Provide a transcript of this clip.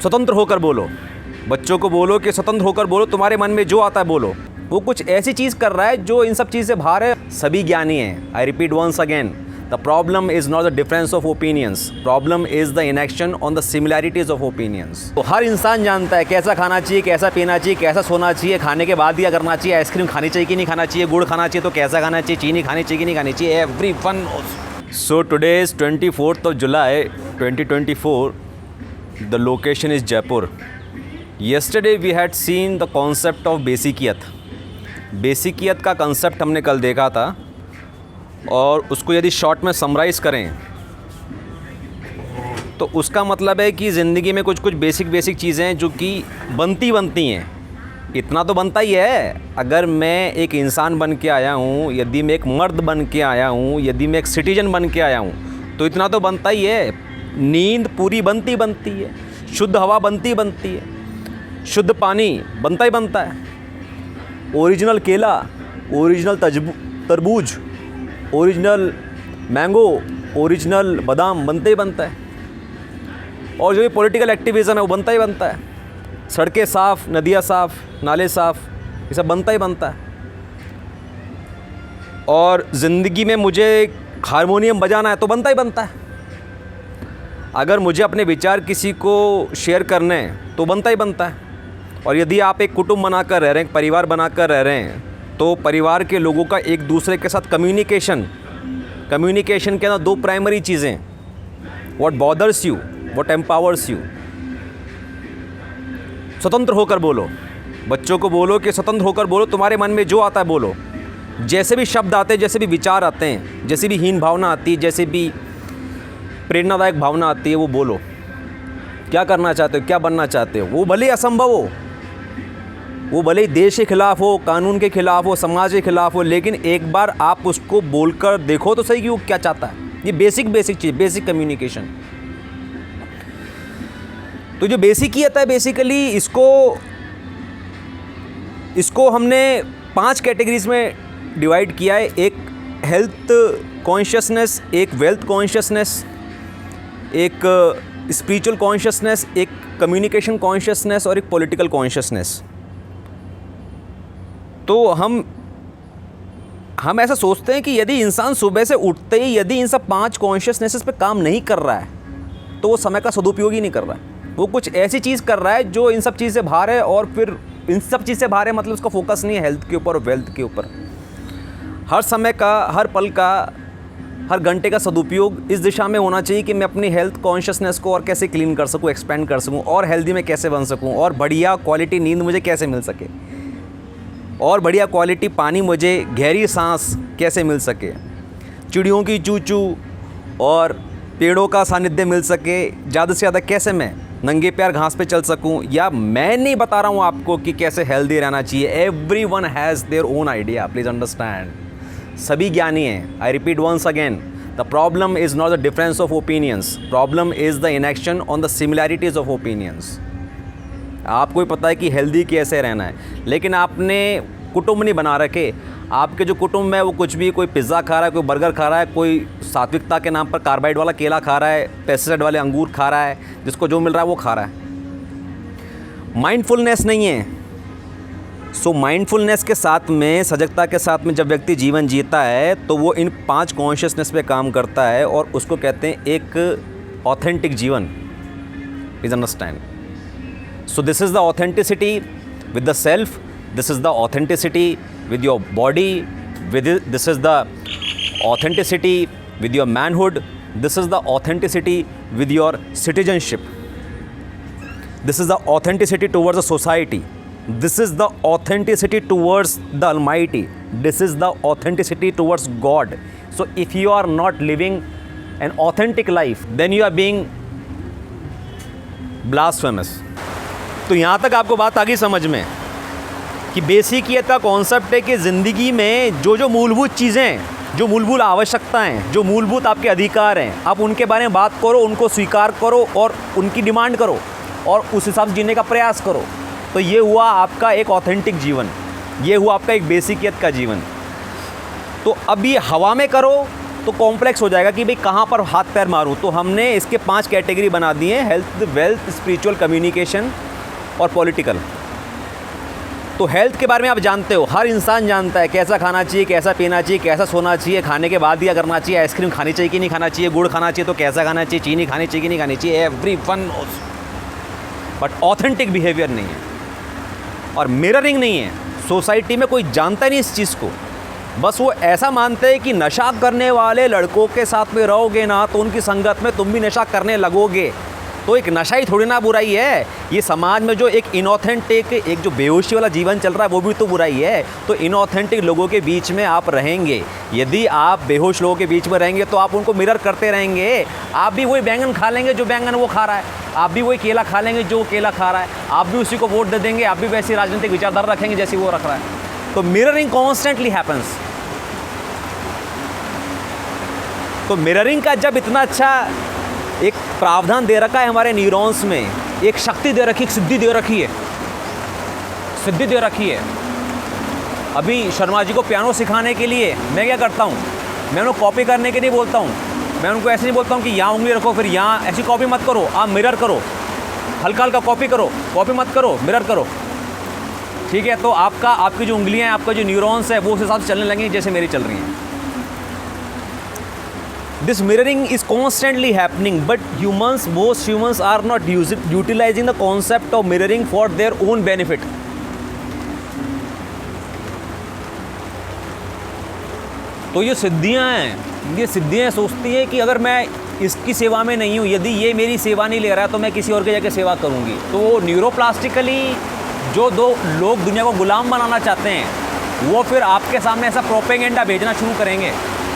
स्वतंत्र होकर बोलो। बच्चों को बोलो कि स्वतंत्र होकर बोलो, तुम्हारे मन में जो आता है बोलो। वो कुछ ऐसी चीज़ कर रहा है जो इन सब चीज़ से बाहर है। सभी ज्ञानी हैं। I repeat once again, the problem is not the difference of opinions, problem is the inaction on the similarities of opinions. तो हर इंसान जानता है कैसा खाना चाहिए, कैसा पीना चाहिए, कैसा सोना चाहिए, खाने के बाद क्या करना चाहिए, आइसक्रीम खानी चाहिए कि नहीं खाना चाहिए, गुड़ खाना चाहिए तो कैसा खाना चाहिए, चीनी खानी चाहिए कि नहीं खानी चाहिए, everyone knows. So today is 24th of July 2024. The location is Jaipur. Yesterday we had seen the concept of बेसिकियत। बेसिकियत का कंसेप्ट हमने कल देखा था और उसको यदि शॉर्ट में समराइज़ करें तो उसका मतलब है कि ज़िंदगी में कुछ कुछ बेसिक चीज़ें हैं जो कि बनती हैं। इतना तो बनता ही है। अगर मैं एक इंसान बन के आया हूँ, यदि मैं एक मर्द बन के आया हूँ, यदि मैं एक सिटीजन बन के आया हूँ, तो इतना तो बनता ही है। नींद पूरी बनती है, शुद्ध हवा बनती है, शुद्ध पानी बनता है, ओरिजिनल केला, ओरिजिनल तरबूज, ओरिजिनल मैंगो, ओरिजिनल बादाम बनता है। और जो भी पॉलिटिकल एक्टिविज़म है वो बनता है। सड़कें साफ़, नदियाँ साफ़, नाले साफ़, ये सब बनता है। और ज़िंदगी में मुझे हारमोनियम बजाना है तो बनता है। अगर मुझे अपने विचार किसी को शेयर करने हैं तो बनता है। और यदि आप एक कुटुंब बनाकर रह रहे हैं, एक परिवार बनाकर रह रहे हैं, तो परिवार के लोगों का एक दूसरे के साथ कम्युनिकेशन के अंदर दो प्राइमरी चीज़ें, what bothers you, what empowers you. स्वतंत्र होकर बोलो। बच्चों को बोलो कि स्वतंत्र होकर बोलो, तुम्हारे मन में जो आता है बोलो। जैसे भी शब्द आते हैं, जैसे भी विचार आते हैं, जैसी भी हीन भावना आती है, जैसे भी प्रेरणादायक भावना आती है, वो बोलो। क्या करना चाहते हो, क्या बनना चाहते हो, वो भले ही असंभव हो, वो भले ही देश के खिलाफ हो, कानून के खिलाफ हो, समाज के खिलाफ हो, लेकिन एक बार आप उसको बोलकर देखो तो सही कि वो क्या चाहता है। ये बेसिक चीज़, बेसिक कम्युनिकेशन। तो जो बेसिकियत है, बेसिकली इसको हमने 5 कैटेगरीज में डिवाइड किया है। एक हेल्थ कॉन्शियसनेस, एक वेल्थ कॉन्शियसनेस, एक स्पिरिचुअल कॉन्शियसनेस, एक कम्युनिकेशन कॉन्शियसनेस और एक पॉलिटिकल कॉन्शियसनेस। तो हम ऐसा सोचते हैं कि यदि इंसान सुबह से उठते ही यदि इन सब 5 कॉन्शियसनेसेस पे काम नहीं कर रहा है तो वो समय का सदुपयोग ही नहीं कर रहा है। वो कुछ ऐसी चीज़ कर रहा है जो इन सब चीज़ से बाहर है, और फिर इन सब चीज़ से बाहर है मतलब उसका फोकस नहीं है हेल्थ के ऊपर और वेल्थ के ऊपर। हर समय का, हर पल का, हर घंटे का सदुपयोग इस दिशा में होना चाहिए कि मैं अपनी हेल्थ कॉन्शियसनेस को और कैसे क्लीन कर सकूं, एक्सपेंड कर सकूं, और हेल्दी में कैसे बन सकूं, और बढ़िया क्वालिटी नींद मुझे कैसे मिल सके, और बढ़िया क्वालिटी पानी मुझे, गहरी सांस कैसे मिल सके, चिड़ियों की चू चू और पेड़ों का सानिध्य मिल सके, ज़्यादा से ज़्यादा कैसे मैं नंगे पैर घास पे चल सकूं। या मैं नहीं बता रहा हूं आपको कि कैसे हेल्दी रहना चाहिए। Everyone has their own idea, please understand. सभी ज्ञानी हैं। I repeat once again, the problem is not the difference of opinions, problem is the inaction on the similarities of opinions. आपको ही पता है कि हेल्दी कैसे रहना है, लेकिन आपने कुटुंब नहीं बना रखे। आपके जो कुटुंब है वो कुछ भी, कोई पिज़्ज़ा खा रहा है, कोई बर्गर खा रहा है, कोई सात्विकता के नाम पर कार्बाइड वाला केला खा रहा है, पेस्टिसाइड वाले अंगूर खा रहा है, जिसको जो मिल रहा है वो खा रहा है। माइंडफुलनेस नहीं है। सो माइंडफुलनेस के साथ में, सजगता के साथ में जब व्यक्ति जीवन जीता है तो वो इन 5 कॉन्शियसनेस पे काम करता है, और उसको कहते हैं एक ऑथेंटिक जीवन। Please understand. So this is the authenticity with the self, this is the authenticity with your body, this is the authenticity with your manhood, this is the authenticity with your citizenship, this is the authenticity towards the society, this is the authenticity towards the Almighty, this is the authenticity towards God. So if you are not living an authentic life, then you are being blasphemous. तो यहाँ तक आपको बात आ गई समझ में कि बेसिकियत का कॉन्सेप्ट है कि ज़िंदगी में जो मूलभूत चीज़ें, जो मूलभूत आवश्यकताएं, जो मूलभूत आपके अधिकार हैं, आप उनके बारे में बात करो, उनको स्वीकार करो और उनकी डिमांड करो और उस हिसाब से जीने का प्रयास करो। तो ये हुआ आपका एक ऑथेंटिक जीवन, ये हुआ आपका एक बेसिकियत का जीवन। तो अब ये हवा में करो तो कॉम्प्लेक्स हो जाएगा कि भाई कहाँ पर हाथ पैर मारूँ। तो हमने इसके 5 कैटेगरी बना दिए हैं, हेल्थ, वेल्थ, स्पिरिचुअल, कम्युनिकेशन और पॉलिटिकल। तो हेल्थ के बारे में आप जानते हो, हर इंसान जानता है कैसा खाना चाहिए, कैसा पीना चाहिए, कैसा सोना चाहिए, खाने के बाद क्या करना चाहिए, आइसक्रीम खानी चाहिए कि नहीं खाना चाहिए, गुड़ खाना चाहिए तो कैसा खाना चाहिए, चीनी खानी चाहिए कि नहीं खानी चाहिए, everyone knows. But authentic behaviour नहीं है और मिररिंग नहीं है। सोसाइटी में कोई जानता नहीं इस चीज़ को, बस वो ऐसा मानते हैं कि नशा करने वाले लड़कों के साथ में रहोगे ना तो उनकी संगत में तुम भी नशा करने लगोगे। तो एक नशा ही थोड़ी ना बुराई है। ये समाज में जो एक इनऑथेंटिक, एक जो बेहोशी वाला जीवन चल रहा है वो भी तो बुराई है। तो इनऑथेंटिक लोगों के बीच में आप रहेंगे, यदि आप बेहोश लोगों के बीच में रहेंगे तो आप उनको मिरर करते रहेंगे। आप भी वही बैंगन खा लेंगे जो बैंगन वो खा रहा है, आप भी वही केला खा लेंगे जो केला खा रहा है, आप भी उसी को वोट दे देंगे, आप भी वैसी राजनीतिक विचारधारा रखेंगे जैसी वो रख रहा है। तो मिररिंग कॉन्स्टेंटली हैपन्स। तो मिररिंग का जब इतना अच्छा एक प्रावधान दे रखा है हमारे न्यूरॉन्स में, एक शक्ति दे रखी, एक सिद्धि दे रखी है, सिद्धि दे रखी है। अभी शर्मा जी को पियानो सिखाने के लिए मैं क्या करता हूँ, मैं उनको कॉपी करने के नहीं बोलता हूँ, मैं उनको ऐसे नहीं बोलता हूँ कि यहाँ उंगली रखो फिर यहाँ, ऐसी कॉपी मत करो, आप मिरर करो, हल्का हल्का कॉपी करो, कॉपी मत करो, मिरर करो, ठीक है। तो आपकी जो उंगलियाँ हैं, आपका जो न्यूरॉन्स है वो उस हिसाब से चलने लगेंगी जैसे मेरी चल रही हैं। This mirroring is constantly happening, but most humans are not utilizing the concept of mirroring for their own benefit. तो ये सिद्धियाँ सोचती हैं कि अगर मैं इसकी सेवा में नहीं हूँ, यदि ये मेरी सेवा नहीं ले रहा है तो मैं किसी और की जगह सेवा करूँगी। तो न्यूरोप्लास्टिकली जो दो लोग दुनिया को गुलाम बनाना चाहते हैं वो फिर आपके सामने ऐसा प्रोपेगेंडा भेजना शुरू करेंगे